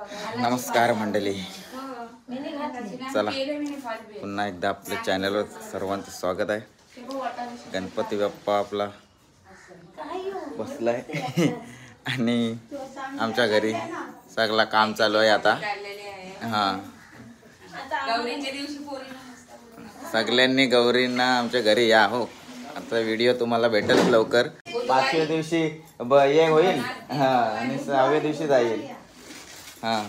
नमस्कार मंडळी, चला पुन्हा एकदा आपल्या चॅनलवर सर्वांचं स्वागत आहे। गणपती बाप्पा आपला बसलाय आणि आमच्या घरी सगळं काम चालू आहे आता। हां, सगळ्यांनी गौरींना आमच्या घरी या हो। आता व्हिडिओ तुम्हाला भेटेल लवकर। 5व्या दिवशी ये होईल आणि 6व्या दिवशी जाईल। हां,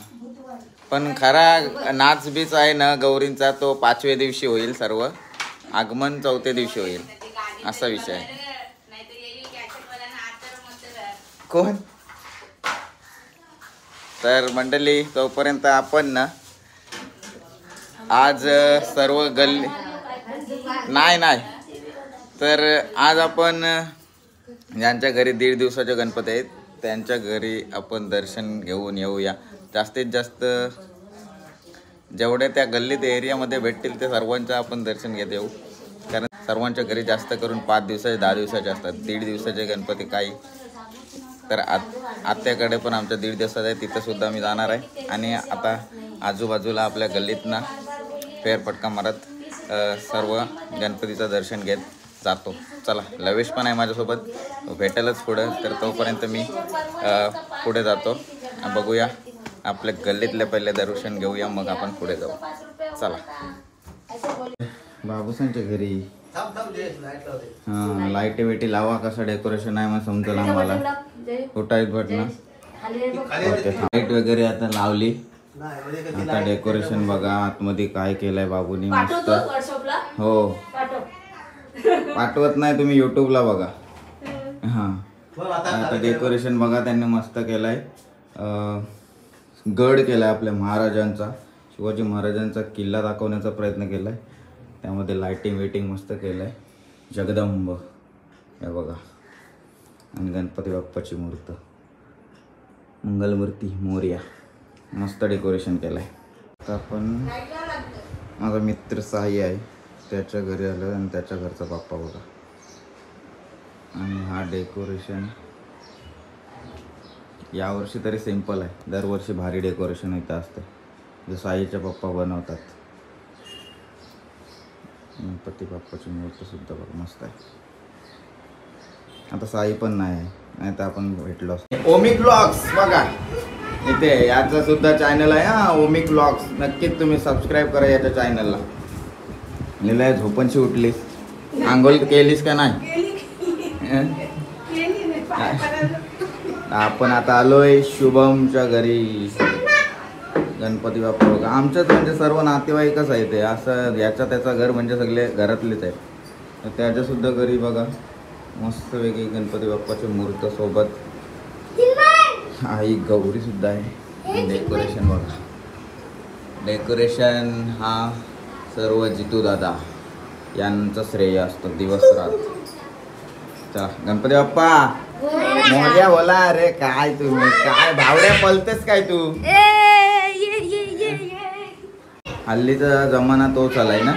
पण खरा नाच बीच आहे ना गौरींचा तो 5व्या दिवशी होईल, सर्व आगमन 4थ्या दिवशी होईल, असा विषय आहे। कोण तर मंडळी, तोपर्यंत आपण ना आज सर्व गल्ली नाही तर आज आपण ज्यांच्या घरी 1.5 दिवसाचे गणपती आहेत त्यांच्या घरी आपण दर्शन घेऊन येऊया। जास्तीत जास्त जेवढे त्या गल्लीत एरियामध्ये भेटतील ते सर्वांचं आपण दर्शन घेत येऊ, कारण सर्वांच्या घरी जास्त करून 5 दिवसाचे 10 दिवसाचे असतात। 1.5 दिवसाचे गणपती काही तर आत्याकडे पण आमच्या 1.5 दिवसाचा आहे, तिथं सुद्धा मी जाणार आहे। आणि आता आजूबाजूला आपल्या गल्लीतनं फेरफटका मारत सर्व गणपतीचं दर्शन घेत जातो। चला, लवेश पण आहे माझ्यासोबत, भेटेलच पुढं, तर तोपर्यंत मी पुढे जातो। बघूया, आपल्या गल्लीतले पहिले दर्शन घेऊया, मग आपण पुढे जाऊ। चला, बाबूसांच्या घरी हां, लाईटी वेटी लावा, कसं डेकोरेशन आहे मग समजेल आम्हाला। कुठं बटन लाईट वगैरे आता लावली, आता डेकोरेशन बघा आतमध्ये काय केलंय बाबूनी, मस्त। हो, पाठवत नाही तुम्ही यूट्यूबला बघा। हां, आता डेकोरेशन बघा त्यांनी मस्त केलंय। गड केलाय आपल्या महाराजांचा, शिवाजी महाराजांचा किल्ला दाखवण्याचा प्रयत्न केलाय, त्यामध्ये लाइटिंग वेटिंग मस्त केलंय। जगदंब हे बघा, आणि गणपती बाप्पाची मूर्त, मंगलमूर्ती मोरया, मस्त डेकोरेशन केलंय। आता आपण माझा मित्र साई आहे त्याच्या घरी आलो आणि त्याच्या घरचा बाप्पा बघा, आणि हा डेकोरेशन यावर्षी तरी सिंपल आहे, दरवर्षी भारी डेकोरेशन इथं असतं, जे साईच्या पप्पा बनवतात। गणपती बाप्पाची मूर्ती सुद्धा बघा मस्त आहे। आता साई पण नाही तर आपण भेटलो असतो। ओमिक व्लॉग्स बघा इथे, याचा सुद्धा चॅनल आहे हा, ओमिक व्लॉग्स, नक्कीच तुम्ही सबस्क्राईब करा याच्या चॅनलला। लिहिलंय झोपणशी उठलीस, आंघोळ केलीस का नाही? आपण आता आलोय शुभमच्या घरी। गणपती बाप्पा बघा, आमच्याच म्हणजे सर्व नातेवाईकच आहे ते, असं याच्या त्याचं घर म्हणजे सगळे घरातलेच आहे। तर त्याच्या सुद्धा घरी बघा मस्त वेगळी गणपती बाप्पाची मूर्त सोबत आई गौरी सुद्धा आहे। डेकोरेशन बघा, डेकोरेशन हा सर्व जितू दादा यांचं श्रेय असतं दिवस रात। चला, गणपती बाप्पा मोर्या बोला। अरे काय तुम्ही काय भावड्या पलतेस काय तू? हल्लीचा जमाना तोच आलाय ना,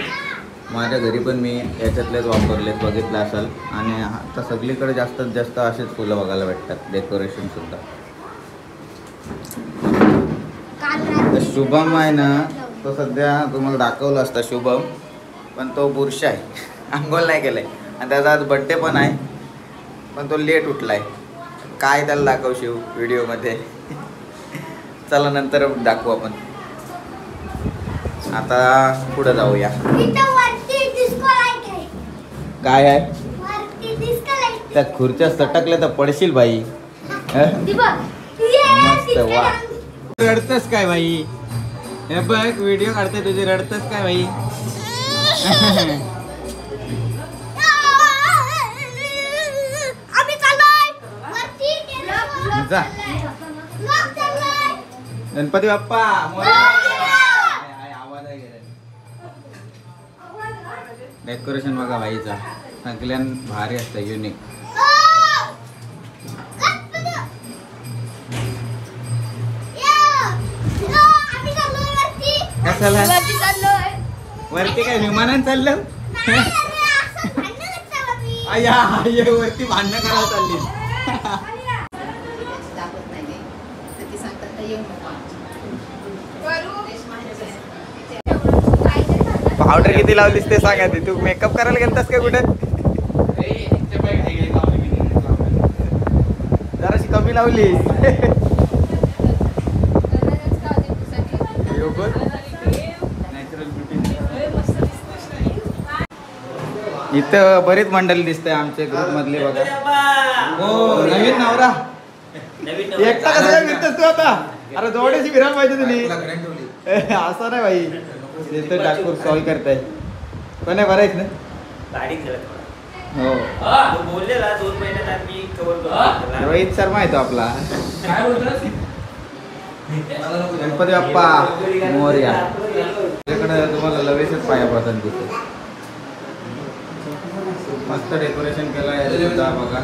माझ्या घरी पण मी याच्यातलेच वापरलेत, बघितलं असाल। आणि आता सगळीकडे जास्तीत जास्त असेच फुलं बघायला भेटतात, डेकोरेशन सुद्धा। शुभम आहे ना, तो सध्या तुम्हाला दाखवलं असता शुभम, पण तो पुरुष आहे, अंघोळ नाही केलंय, आणि त्याचा आज बड्डे पण आहे, पण तो लेट उठलाय। काय त्याला दाखवशील व्हिडिओमध्ये? चला नंतर दाखवू आपण, आता पुढे जाऊया। काय आहे त्या खुर्च्या सटकल्या तर पडशील बाई। मस्त, वा, रडतस काय बाई? हे बघ व्हिडिओ काढते तुझी, रडतस काय बाई? जा गणपती बाप्पा आवाज आहे। डेकोरेशन बघा बाईचा, सगळ्यां भारी असतं, युनिक। कशाला वरती? काय विमानानं चाललं? वरती भांडणं करायला चालली। पावडर किती लावलीस ते सांगा ती. तू मेकअप करायला गेलतास का कुठे? जराशी कमी लावली. इथं बरीच मंडळी दिसते आमच्या ग्रुप मधली बघा. हो नवीन नवरा एकटा कसं काय फिरतोस तू आता? अरे जोडीशी फिरायला पाहिजे तुम्ही. असं नाही भाई. इथं ठाकूर सॉल्व करताय पण बरं आहेस ना? हो रोहित शर्मा आहे तो आपला. गणपती बाप्पा मोरया. तुझ्याकडे तुम्हाला लवेशच पाया पडतात तिथे. मस्त डेकोरेशन केलं आहे सुद्धा बघा.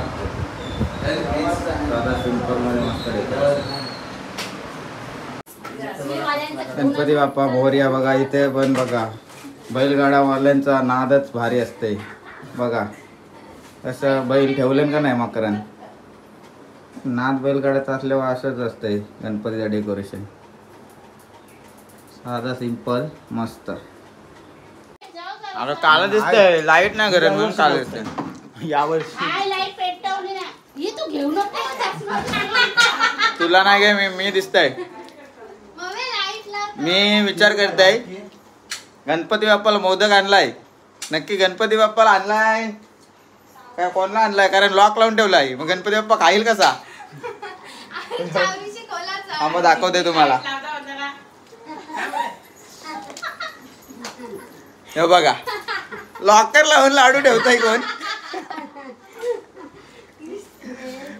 साधा सिंपल मध्ये मस्त डेकोरेशन. गणपती बाप्पा मोरया बघा. इथे पण बघा बैलगाडावाल्यांचा नादच भारी असते बघा. असं बैल ठेवलं का नाही मकरान. नाद बैलगाड्याचं असल्यावर असंच असतंय गणपतीचं डेकोरेशन. साधा सिंपल मस्त. अरे काला दिसतंय लाईट नाही घरात म्हणून काला दिसतंय यावर्षी. तुला नाही काय मी दिसतंय. मी विचार करताय गणपती बाप्पाला मोदक आणलाय. नक्की गणपती बाप्पाला आणलाय काय कोणला आणलाय? कारण लॉक लावून ठेवलाय. मग गणपती बाप्पा खाईल कसा? हा मग दाखवते तुम्हाला. हे बघा लॉकर लावून लाडू ठेवताय कोण?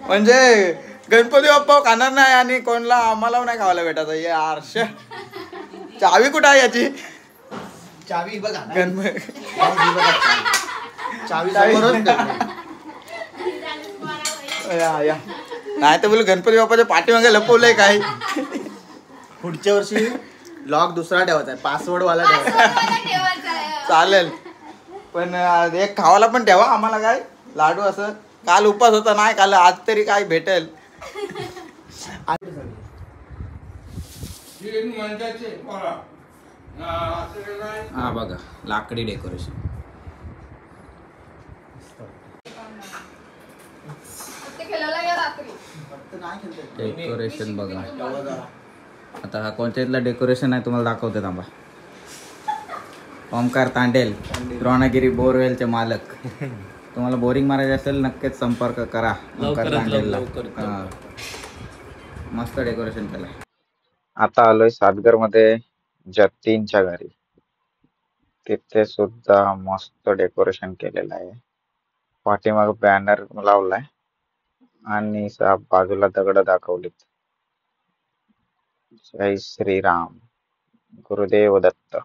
म्हणजे गणपती बाप्पा खाणार नाही आणि कोणला आम्हाला नाही खावायला भेटायचं. हे आरश चावी कुठं आहे याची? चावी बघा. नाही तर बोल गणपती बाप्पाच्या पाठीमागे लपवलंय काय? पुढच्या वर्षी लॉक दुसरा ठेवायचा आहे. पासवर्ड वाला ठेवायचा. चालेल पण एक खावायला पण ठेवा आम्हाला. काय लाडू असं काल उपास होता नाही खाल्लं. आज तरी काय भेटेल. हा बघा लाकडी डेकोरेशन. डेकोरेशन बघा. आता हा कोणत्या इथला डेकोरेशन आहे तुम्हाला दाखवते थांबा. ओमकार तांडेल द्रोणागिरी बोरवेलचे मालक. तुम्हाला बोरिंग मारायचे असेल नक्कीच संपर्क करा ओमकार तांडेलला. मस्त डेकोरेशन केलंय. आता आलोय सातगर मध्ये जतीनच्या घरी. तिथे सुद्धा मस्त डेकोरेशन केलेलं आहे. पाठीमाग बॅनर लावलाय आणि बाजूला दगड दाखवलीत. जय श्रीराम गुरुदेव दत्त.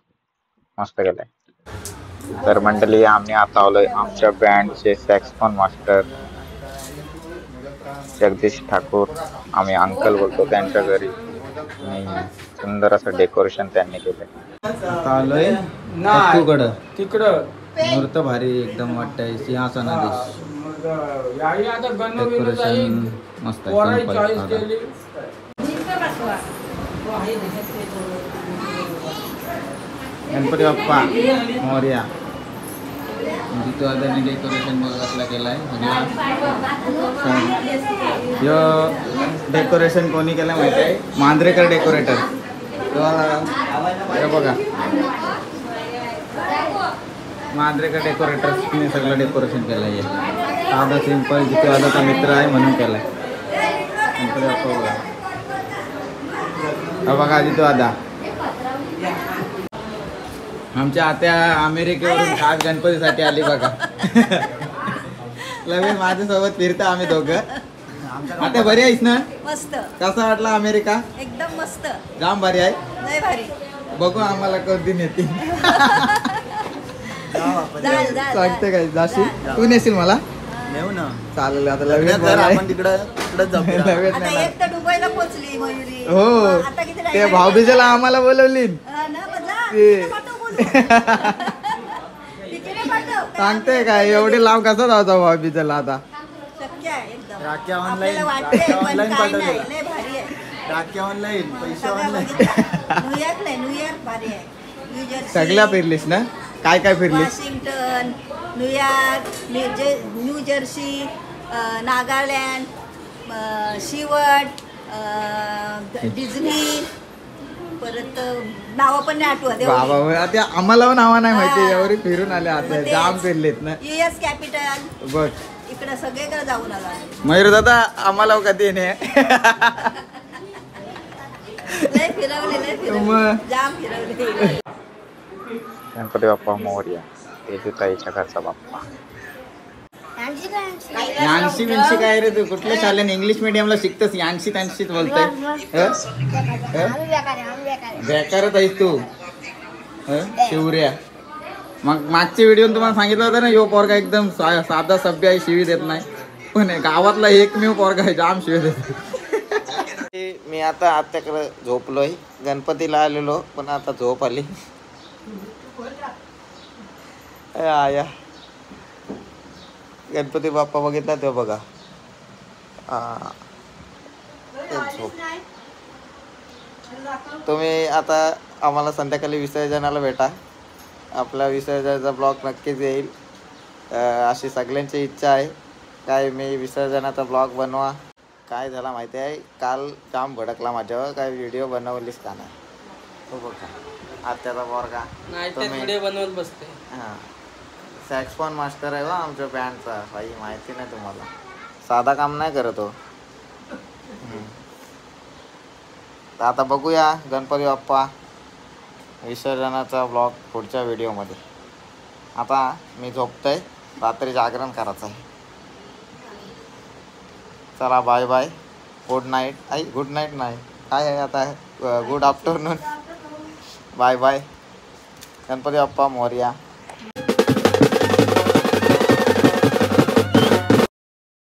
मस्त केलंय. तर मंडळी आम्ही आता आलोय आमच्या बँडचे सॅक्सफोन मास्टर जगदीश ठाकूर. आम्ही अंकल बोलतो त्यांच्या घरी. सुंदर असं डेकोरेशन त्यांनी केलंय. आता आलोय तिकडं मूर्त भारी एकदम वाटतंय. सिंहासनाधीश डेकोरेशन मस्त आहे. गणपती बाप्पा मोरया. जिथं आता डेकोरेशन बघा कसला केलाय. डेकोरेशन कोणी केलं माहिती आहे? मांजरेकर डेकोरेटर. बघा मांजरेकर डेकोरेटर्सने सगळं डेकोरेशन केलं आहे. साधा सिंपल जिथे आदाचा मित्र आहे म्हणून केलाय. गणपती बाप्पा बघा. हा बघा जिथं आदा. आमच्या आत्या अमेरिकेवरून खास गणपतीसाठी आली बघा. लगेच माझ्यासोबत फिरता आम्ही दोघं. आता बरी आहेस ना? मस्त. कसा वाटला अमेरिका? एकदम मस्त. जाम भारी आहे. लय भारी. बघू आम्हाला कधी नेतील. सांगते काय जाशील? तू नेशील मला? नेऊ ना. चालेल. आता लगेच आपण तिकडे दुबईला पोहोचली मयुरी. हो ते भाऊबीजेला आम्हाला बोलवली. सांगते काय एवढे लांब कसा जायचा भाऊबीजेला? आता राख्या ऑनलाईन पाठवले. राख्या ऑनलाईन पैसे ऑनलाईन. सगळ्या फिरलीस ना? काय काय फिरली? Washington, New York, New Jersey, Nagaland, शिवट, डिझनी, परत नावं पण नाही आठवत बाबा ते आम्हाला नावा नाही माहिती, एवढी फिरून आले आता, जाम फिरलेत ना. US कॅपिटल बघ इकडे सगळीकडे जाऊन आला. मयूर दादा आम्हाला कधी नाही लय फिरवले मग. जाम फिरवले. गणपती बाप्पा मोरया, तेजुताईच्या घरचा बाप्पा. यानशी बिनशी काय रे तू? कुठल्या शाळेने इंग्लिश मीडियमला शिकतस? यानशी त्यांशीच बोलतोय. बेकारच आहेस तू शिवऱ्या. मग मागच्या व्हिडिओ तुम्हाला सांगितलं होतं ना, यो पोरगा एकदम साधा सभ्य आहे, शिवी देत नाही. पण गावातला एकमेव पोरगा आहे, जाम शिवी देत. मी आता आत्याकडे झोपलोय, गणपतीला आलेलो पण आता झोप आली. आया गणपती बाप्पा बघितला तो बघा. झोप. तुम्ही आता आम्हाला संध्याकाळी विसर्जनाला भेटा. आपला विसर्जनाचा ब्लॉग नक्कीच येईल, अशी सगळ्यांची इच्छा आहे. काय मी विसर्जनाचा ब्लॉग बनवा. काय झाला माहिती आहे, काल जाम भडकला माझ्यावर, काय व्हिडिओ बनवलीस का नाही. तो बघा आत्याचा पोरगा व्हिडिओ बनवत बसते. हां सॅक्सफोन मास्टर आहे बा आमच्या बँडचा. काही माहिती नाही तुम्हाला, साधा काम नाही करत हो. तर आता बघूया गणपती बाप्पा विसर्जनाचा ब्लॉग पुढच्या व्हिडिओमध्ये. आता मी झोपतोय, रात्री जागरण करायचं आहे. चला बाय बाय, गुड नाईट. आई गुड नाईट नाही, काय आहे आता, good afternoon. Bye bye. Ganpati Bappa Morya.